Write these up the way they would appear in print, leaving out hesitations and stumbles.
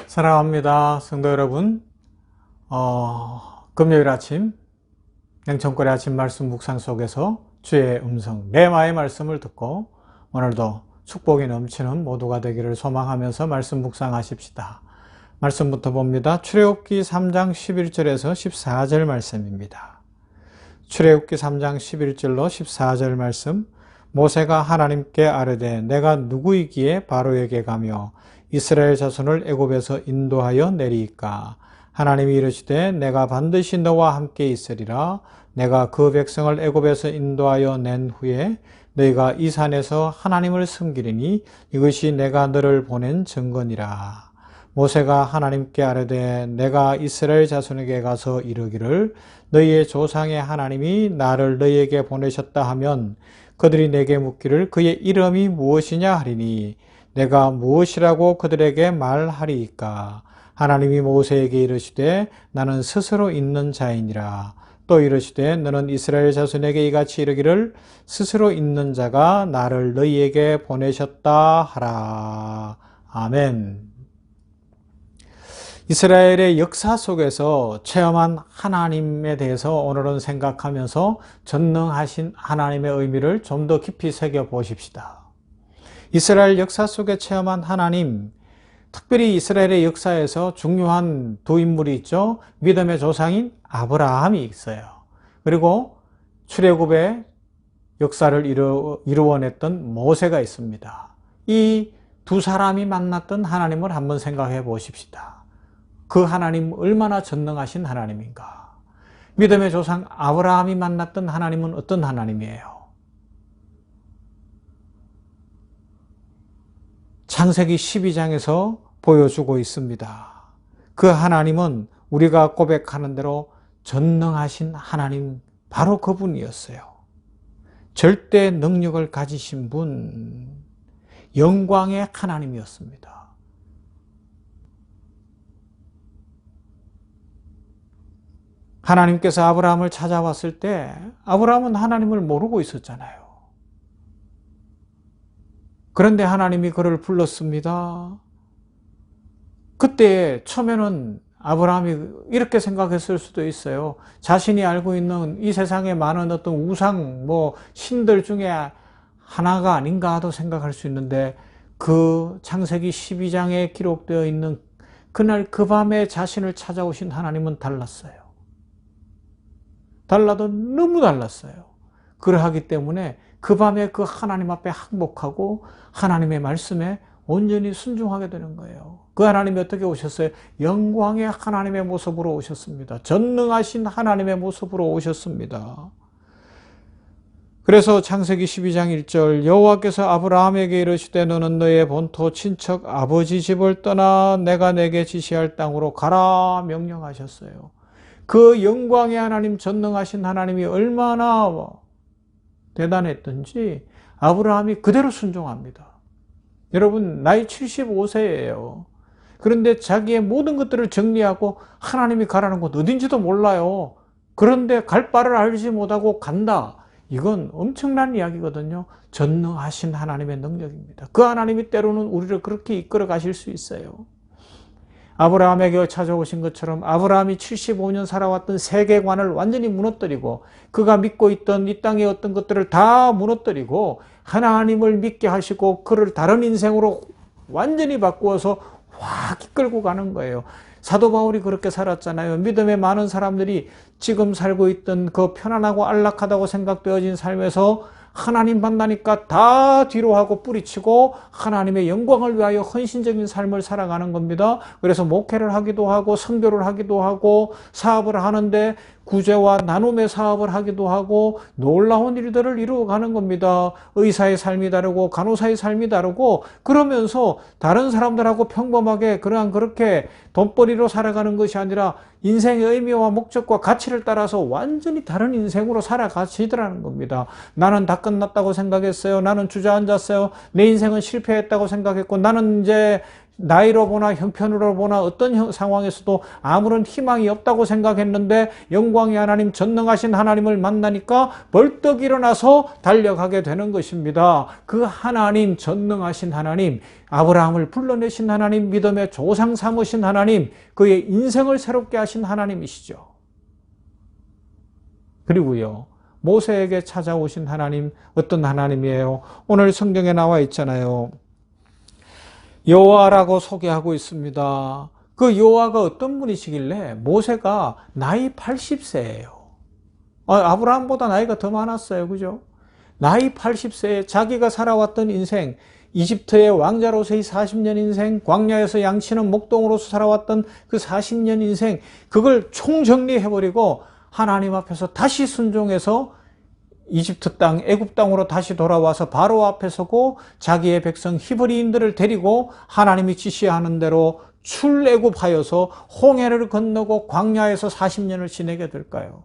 사랑합니다. 성도 여러분, 금요일 아침 냉천골의 아침 말씀 묵상 속에서 주의 음성 레마의 말씀을 듣고 오늘도 축복이 넘치는 모두가 되기를 소망하면서 말씀 묵상하십시다. 말씀부터 봅니다. 출애굽기 3장 11절에서 14절 말씀입니다. 출애굽기 3장 11절로 14절 말씀. 모세가 하나님께 아뢰되 내가 누구이기에 바로에게 가며 이스라엘 자손을 애굽에서 인도하여 내리이까. 하나님이 이르시되 내가 반드시 너와 함께 있으리라. 내가 그 백성을 애굽에서 인도하여 낸 후에 너희가 이 산에서 하나님을 섬기리니 이것이 내가 너를 보낸 증거니라. 모세가 하나님께 아뢰되 내가 이스라엘 자손에게 가서 이르기를 너희의 조상의 하나님이 나를 너희에게 보내셨다 하면 그들이 내게 묻기를 그의 이름이 무엇이냐 하리니 내가 무엇이라고 그들에게 말하리이까. 하나님이 모세에게 이르시되 나는 스스로 있는 자이니라. 또 이르시되 너는 이스라엘 자손에게 이같이 이르기를 스스로 있는 자가 나를 너희에게 보내셨다 하라. 아멘. 이스라엘의 역사 속에서 체험한 하나님에 대해서 오늘은 생각하면서 전능하신 하나님의 의미를 좀 더 깊이 새겨보십시다. 이스라엘 역사 속에 체험한 하나님, 특별히 이스라엘의 역사에서 중요한 두 인물이 있죠. 믿음의 조상인 아브라함이 있어요. 그리고 출애굽의 역사를 이루어냈던 모세가 있습니다. 이 두 사람이 만났던 하나님을 한번 생각해 보십시다. 그 하나님 얼마나 전능하신 하나님인가. 믿음의 조상 아브라함이 만났던 하나님은 어떤 하나님이에요? 창세기 12장에서 보여주고 있습니다. 그 하나님은 우리가 고백하는 대로 전능하신 하나님, 바로 그분이었어요. 절대 능력을 가지신 분, 영광의 하나님이었습니다. 하나님께서 아브라함을 찾아왔을 때 아브라함은 하나님을 모르고 있었잖아요. 그런데 하나님이 그를 불렀습니다. 그때 처음에는 아브라함이 이렇게 생각했을 수도 있어요. 자신이 알고 있는 이 세상에 많은 어떤 우상, 신들 중에 하나가 아닌가도 생각할 수 있는데 그 창세기 12장에 기록되어 있는 그날 그 밤에 자신을 찾아오신 하나님은 달랐어요. 달라도 너무 달랐어요. 그러하기 때문에 그 밤에 그 하나님 앞에 항복하고 하나님의 말씀에 온전히 순종하게 되는 거예요. 그 하나님이 어떻게 오셨어요? 영광의 하나님의 모습으로 오셨습니다. 전능하신 하나님의 모습으로 오셨습니다. 그래서 창세기 12장 1절 여호와께서 아브라함에게 이르시되 너는 너의 본토 친척 아버지 집을 떠나 내가 내게 지시할 땅으로 가라 명령하셨어요. 그 영광의 하나님, 전능하신 하나님이 얼마나 대단했던지 아브라함이 그대로 순종합니다. 여러분 나이 75세예요. 그런데 자기의 모든 것들을 정리하고 하나님이 가라는 곳 어딘지도 몰라요. 그런데 갈 바를 알지 못하고 간다. 이건 엄청난 이야기거든요. 전능하신 하나님의 능력입니다. 그 하나님이 때로는 우리를 그렇게 이끌어 가실 수 있어요. 아브라함에게 찾아오신 것처럼 아브라함이 75년 살아왔던 세계관을 완전히 무너뜨리고 그가 믿고 있던 이 땅의 어떤 것들을 다 무너뜨리고 하나님을 믿게 하시고 그를 다른 인생으로 완전히 바꾸어서 확 이끌고 가는 거예요. 사도 바울이 그렇게 살았잖아요. 믿음의 많은 사람들이 지금 살고 있던 그 편안하고 안락하다고 생각되어진 삶에서 하나님 만나니까 다 뒤로 하고 뿌리치고 하나님의 영광을 위하여 헌신적인 삶을 살아가는 겁니다. 그래서 목회를 하기도 하고 선교를 하기도 하고 사업을 하는데 구제와 나눔의 사업을 하기도 하고 놀라운 일들을 이루어가는 겁니다. 의사의 삶이 다르고 간호사의 삶이 다르고 그러면서 다른 사람들하고 평범하게 그렇게 돈벌이로 살아가는 것이 아니라 인생의 의미와 목적과 가치를 따라서 완전히 다른 인생으로 살아가시더라는 겁니다. 나는 다 끝났다고 생각했어요. 나는 주저앉았어요. 내 인생은 실패했다고 생각했고 나는 이제 나이로 보나 형편으로 보나 어떤 상황에서도 아무런 희망이 없다고 생각했는데 영광의 하나님, 전능하신 하나님을 만나니까 벌떡 일어나서 달려가게 되는 것입니다. 그 하나님, 전능하신 하나님, 아브라함을 불러내신 하나님, 믿음의 조상 삼으신 하나님, 그의 인생을 새롭게 하신 하나님이시죠. 그리고요, 모세에게 찾아오신 하나님, 어떤 하나님이에요? 오늘 성경에 나와 있잖아요. 여호와라고 소개하고 있습니다. 그 여호와가 어떤 분이시길래 모세가 나이 80세예요. 아브라함보다 나이가 더 많았어요. 그죠? 나이 80세에 자기가 살아왔던 인생, 이집트의 왕자로서의 40년 인생, 광야에서 양치는 목동으로서 살아왔던 그 40년 인생, 그걸 총정리해버리고 하나님 앞에서 다시 순종해서 이집트 땅, 애굽 땅으로 다시 돌아와서 바로 앞에 서고 자기의 백성 히브리인들을 데리고 하나님이 지시하는 대로 출애굽하여서 홍해를 건너고 광야에서 40년을 지내게 될까요?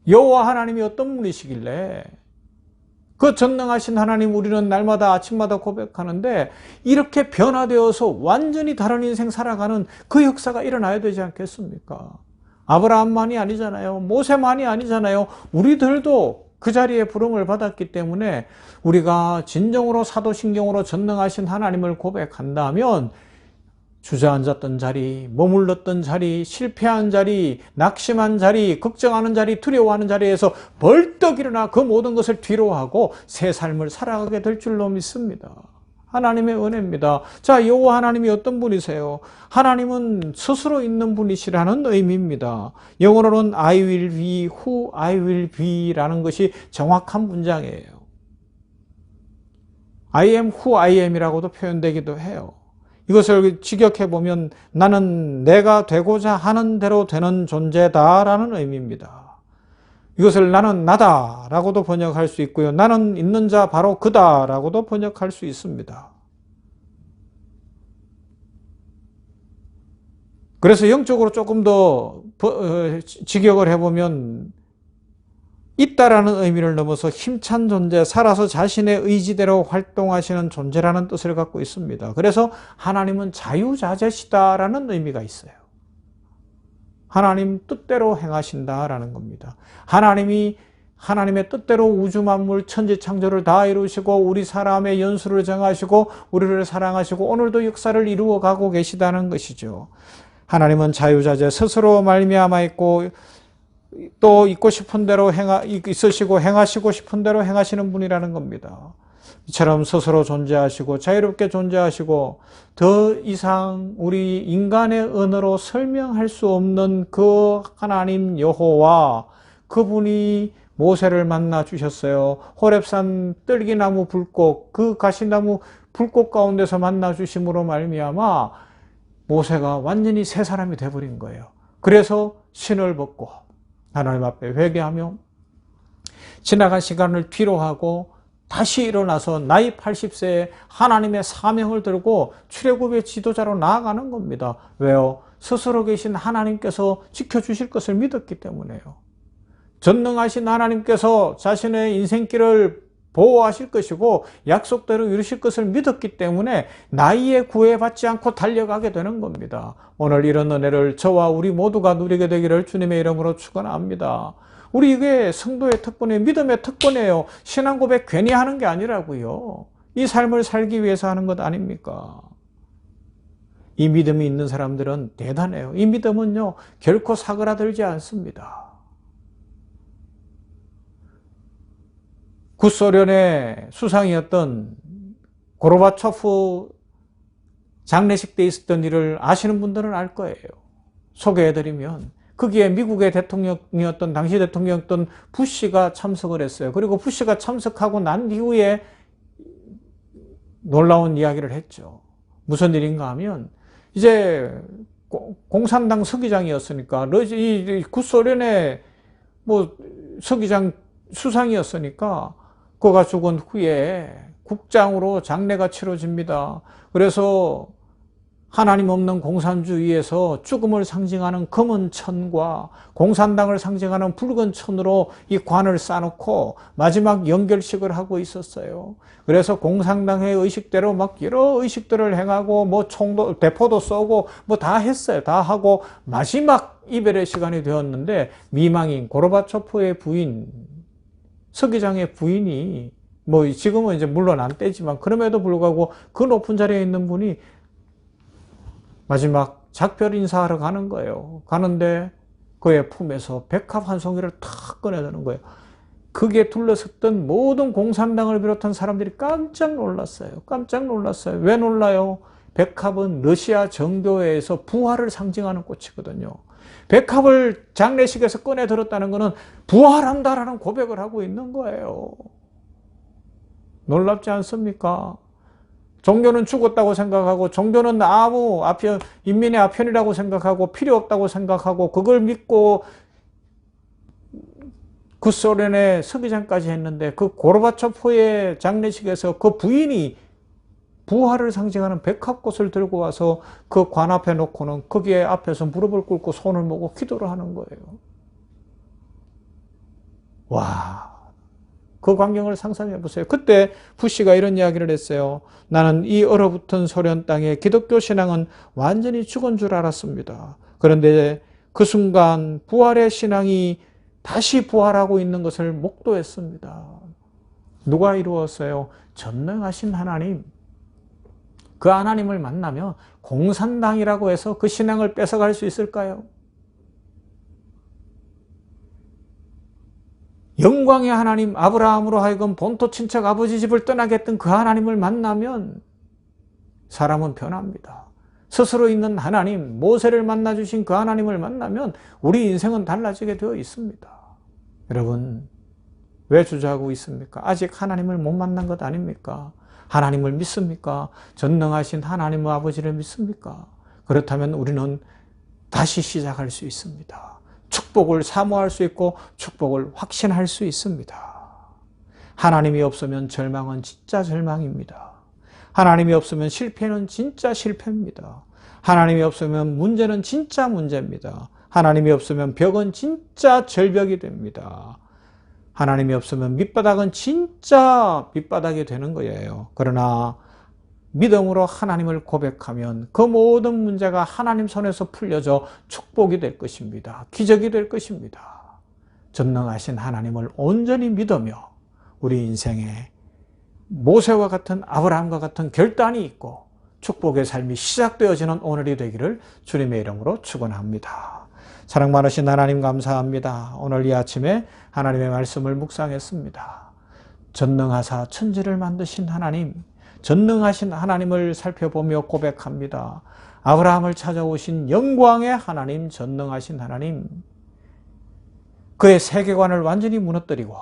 여호와 하나님이 어떤 분이시길래 그 전능하신 하나님 우리는 날마다 아침마다 고백하는데 이렇게 변화되어서 완전히 다른 인생 살아가는 그 역사가 일어나야 되지 않겠습니까? 아브라함만이 아니잖아요. 모세만이 아니잖아요. 우리들도 그 자리에 부름을 받았기 때문에 우리가 진정으로 사도신경으로 전능하신 하나님을 고백한다면 주저앉았던 자리, 머물렀던 자리, 실패한 자리, 낙심한 자리, 걱정하는 자리, 두려워하는 자리에서 벌떡 일어나 그 모든 것을 뒤로하고 새 삶을 살아가게 될 줄로 믿습니다. 하나님의 은혜입니다. 자, 여호와 하나님이 어떤 분이세요? 하나님은 스스로 있는 분이시라는 의미입니다. 영어로는 I will be who I will be라는 것이 정확한 문장이에요. I am who I am이라고도 표현되기도 해요. 이것을 직역해보면 나는 내가 되고자 하는 대로 되는 존재다라는 의미입니다. 이것을 나는 나다라고도 번역할 수 있고요. 나는 있는 자 바로 그다라고도 번역할 수 있습니다. 그래서 영적으로 조금 더 직역을 해보면 있다라는 의미를 넘어서 힘찬 존재, 살아서 자신의 의지대로 활동하시는 존재라는 뜻을 갖고 있습니다. 그래서 하나님은 자유자재시다라는 의미가 있어요. 하나님 뜻대로 행하신다라는 겁니다. 하나님의 뜻대로 우주 만물 천지 창조를 다 이루시고 우리 사람의 연수를 정하시고 우리를 사랑하시고 오늘도 역사를 이루어 가고 계시다는 것이죠. 하나님은 자유자재, 스스로 말미암아 있고 또 있고 싶은 대로 있으시고 행하시고 싶은 대로 행하시는 분이라는 겁니다. 이처럼 스스로 존재하시고 자유롭게 존재하시고 더 이상 우리 인간의 언어로 설명할 수 없는 그 하나님 여호와, 그분이 모세를 만나 주셨어요. 호렙산 뜰기나무 불꽃, 그 가시나무 불꽃 가운데서 만나 주심으로 말미암아 모세가 완전히 새 사람이 되어버린 거예요. 그래서 신을 벗고 하나님 앞에 회개하며 지나간 시간을 뒤로하고 다시 일어나서 나이 80세에 하나님의 사명을 들고 출애굽의 지도자로 나아가는 겁니다. 왜요? 스스로 계신 하나님께서 지켜주실 것을 믿었기 때문에요. 전능하신 하나님께서 자신의 인생길을 보호하실 것이고 약속대로 이루실 것을 믿었기 때문에 나이에 구애받지 않고 달려가게 되는 겁니다. 오늘 이런 은혜를 저와 우리 모두가 누리게 되기를 주님의 이름으로 축원합니다. 우리 이게 성도의 특권이에요. 믿음의 특권이에요. 신앙 고백 괜히 하는 게 아니라고요. 이 삶을 살기 위해서 하는 것 아닙니까? 이 믿음이 있는 사람들은 대단해요. 이 믿음은요, 결코 사그라들지 않습니다. 구소련의 수상이었던 고르바초프 장례식 때 있었던 일을 아시는 분들은 알 거예요. 소개해드리면 거기에 미국의 대통령이었던 당시 대통령이었던 부시가 참석을 했어요. 그리고 부시가 참석하고 난 이후에 놀라운 이야기를 했죠. 무슨 일인가 하면 이제 공산당 서기장이었으니까 이 구소련의 서기장 수상이었으니까 그가 죽은 후에 국장으로 장례가 치러집니다. 그래서 하나님 없는 공산주의에서 죽음을 상징하는 검은 천과 공산당을 상징하는 붉은 천으로 이 관을 쌓아놓고 마지막 연결식을 하고 있었어요. 그래서 공산당의 의식대로 막 여러 의식들을 행하고 뭐 총도 대포도 쏘고 뭐 다 했어요. 다 하고 마지막 이별의 시간이 되었는데 미망인 고르바초프의 부인, 서기장의 부인이 뭐 지금은 이제 물론 안 떼지만 그럼에도 불구하고 그 높은 자리에 있는 분이 마지막 작별 인사하러 가는 거예요. 가는데 그의 품에서 백합 한 송이를 탁 꺼내드는 거예요. 그게 둘러섰던 모든 공산당을 비롯한 사람들이 깜짝 놀랐어요. 깜짝 놀랐어요. 왜 놀라요? 백합은 러시아 정교회에서 부활을 상징하는 꽃이거든요. 백합을 장례식에서 꺼내들었다는 것은 부활한다라는 고백을 하고 있는 거예요. 놀랍지 않습니까? 종교는 죽었다고 생각하고 종교는 아무 인민의 아편이라고 생각하고 필요 없다고 생각하고 그걸 믿고 구소련의 서기장까지 했는데 그 고르바초프의 장례식에서 그 부인이 부활을 상징하는 백합꽃을 들고 와서 그 관 앞에 놓고는 거기에 앞에서 무릎을 꿇고 손을 모고 기도를 하는 거예요. 와, 그 광경을 상상해 보세요. 그때 부시가 이런 이야기를 했어요. 나는 이 얼어붙은 소련 땅에 기독교 신앙은 완전히 죽은 줄 알았습니다. 그런데 그 순간 부활의 신앙이 다시 부활하고 있는 것을 목도했습니다. 누가 이루었어요? 전능하신 하나님. 그 하나님을 만나면 공산당이라고 해서 그 신앙을 뺏어갈 수 있을까요? 영광의 하나님 아브라함으로 하여금 본토 친척 아버지 집을 떠나게 했던 그 하나님을 만나면 사람은 변합니다. 스스로 있는 하나님, 모세를 만나주신 그 하나님을 만나면 우리 인생은 달라지게 되어 있습니다. 여러분, 왜 주저하고 있습니까? 아직 하나님을 못 만난 것 아닙니까? 하나님을 믿습니까? 전능하신 하나님의 아버지를 믿습니까? 그렇다면 우리는 다시 시작할 수 있습니다. 축복을 사모할 수 있고 축복을 확신할 수 있습니다. 하나님이 없으면 절망은 진짜 절망입니다. 하나님이 없으면 실패는 진짜 실패입니다. 하나님이 없으면 문제는 진짜 문제입니다. 하나님이 없으면 벽은 진짜 절벽이 됩니다. 하나님이 없으면 밑바닥은 진짜 밑바닥이 되는 거예요. 그러나 믿음으로 하나님을 고백하면 그 모든 문제가 하나님 손에서 풀려져 축복이 될 것입니다. 기적이 될 것입니다. 전능하신 하나님을 온전히 믿으며 우리 인생에 모세와 같은 아브라함과 같은 결단이 있고 축복의 삶이 시작되어지는 오늘이 되기를 주님의 이름으로 축원합니다. 사랑 많으신 하나님 감사합니다. 오늘 이 아침에 하나님의 말씀을 묵상했습니다. 전능하사 천지를 만드신 하나님, 전능하신 하나님을 살펴보며 고백합니다. 아브라함을 찾아오신 영광의 하나님, 전능하신 하나님, 그의 세계관을 완전히 무너뜨리고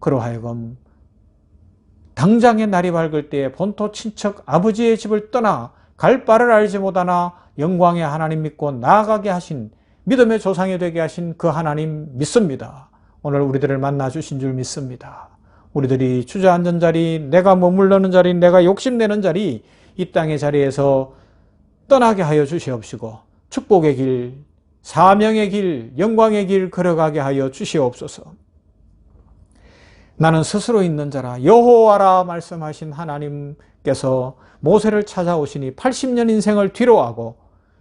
그로 하여금 당장의 날이 밝을 때에 본토 친척 아버지의 집을 떠나 갈 바를 알지 못하나 영광의 하나님 믿고 나아가게 하신 믿음의 조상이 되게 하신 그 하나님 믿습니다. 오늘 우리들을 만나 주신 줄 믿습니다. 우리들이 주저앉은 자리, 내가 머물러는 자리, 내가 욕심내는 자리, 이 땅의 자리에서 떠나게 하여 주시옵시고 축복의 길, 사명의 길, 영광의 길 걸어가게 하여 주시옵소서. 나는 스스로 있는 자라 여호와라 말씀하신 하나님께서 모세를 찾아오시니 80년 인생을 뒤로하고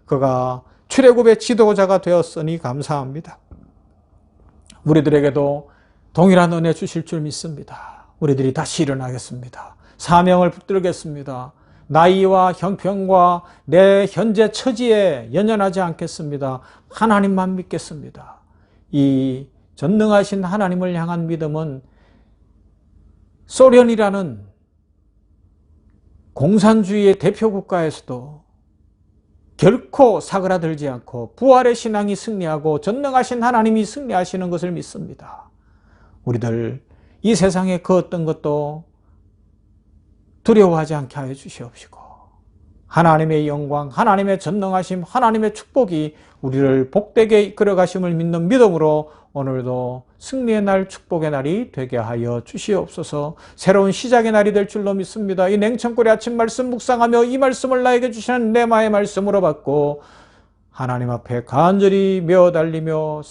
그가 출애굽의 지도자가 되었으니 감사합니다. 우리들에게도 동일한 은혜 주실 줄 믿습니다. 우리들이 다시 일어나겠습니다. 사명을 붙들겠습니다. 나이와 형편과 내 현재 처지에 연연하지 않겠습니다. 하나님만 믿겠습니다. 이 전능하신 하나님을 향한 믿음은 소련이라는 공산주의의 대표 국가에서도 결코 사그라들지 않고 부활의 신앙이 승리하고 전능하신 하나님이 승리하시는 것을 믿습니다. 우리들 이 세상의 그 어떤 것도 두려워하지 않게 하여 주시옵시고 하나님의 영광, 하나님의 전능하심, 하나님의 축복이 우리를 복되게 이끌어 가심을 믿는 믿음으로 오늘도 승리의 날, 축복의 날이 되게 하여 주시옵소서. 새로운 시작의 날이 될 줄로 믿습니다. 이 냉천골의 아침 말씀 묵상하며 이 말씀을 나에게 주시는 레마의 말씀으로 받고 하나님 앞에 간절히 메어달리며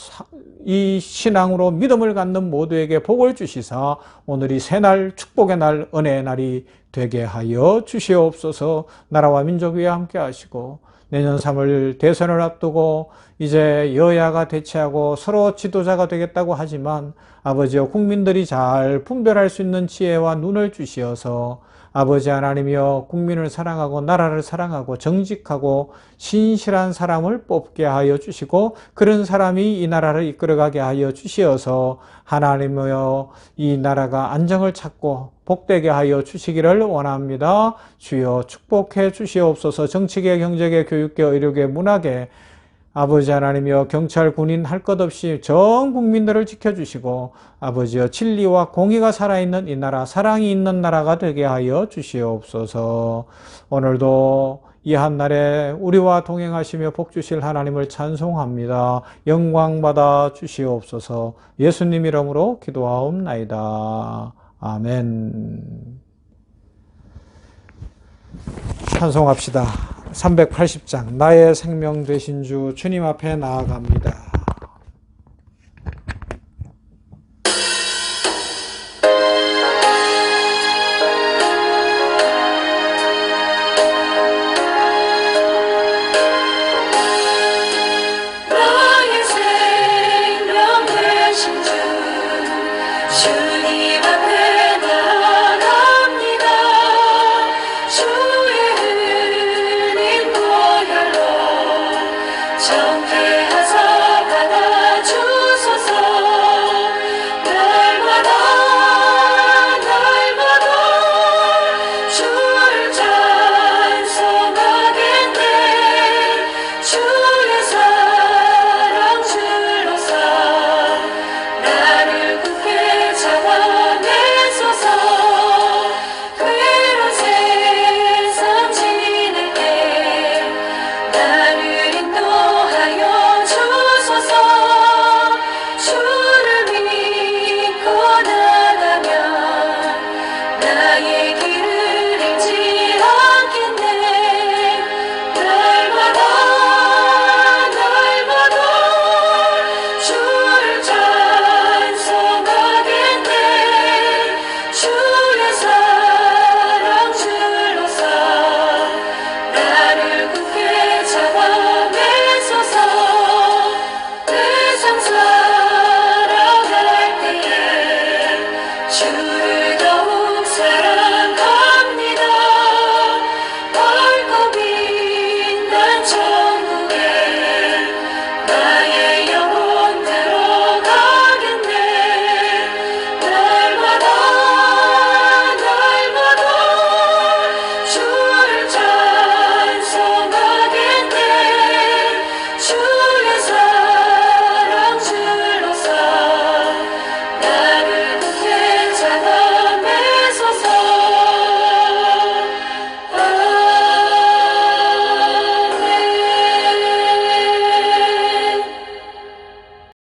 이 신앙으로 믿음을 갖는 모두에게 복을 주시사 오늘이 새날, 축복의 날, 은혜의 날이 되게 하여 주시옵소서. 나라와 민족 위에 함께 하시고 내년 3월 대선을 앞두고 이제 여야가 대치하고 서로 지도자가 되겠다고 하지만 아버지여 국민들이 잘 분별할 수 있는 지혜와 눈을 주시어서 아버지 하나님이여 국민을 사랑하고 나라를 사랑하고 정직하고 신실한 사람을 뽑게 하여 주시고 그런 사람이 이 나라를 이끌어가게 하여 주시어서 하나님이여 이 나라가 안정을 찾고 복되게 하여 주시기를 원합니다. 주여 축복해 주시옵소서. 정치계, 경제계, 교육계, 의료계, 문화계 아버지 하나님이여 경찰, 군인 할 것 없이 전 국민들을 지켜주시고 아버지여 진리와 공의가 살아있는 이 나라, 사랑이 있는 나라가 되게 하여 주시옵소서. 오늘도 이 한날에 우리와 동행하시며 복주실 하나님을 찬송합니다. 영광받아 주시옵소서. 예수님 이름으로 기도하옵나이다. 아멘. 찬송합시다. 380장 나의 생명 되신 주 주님 앞에 나아갑니다.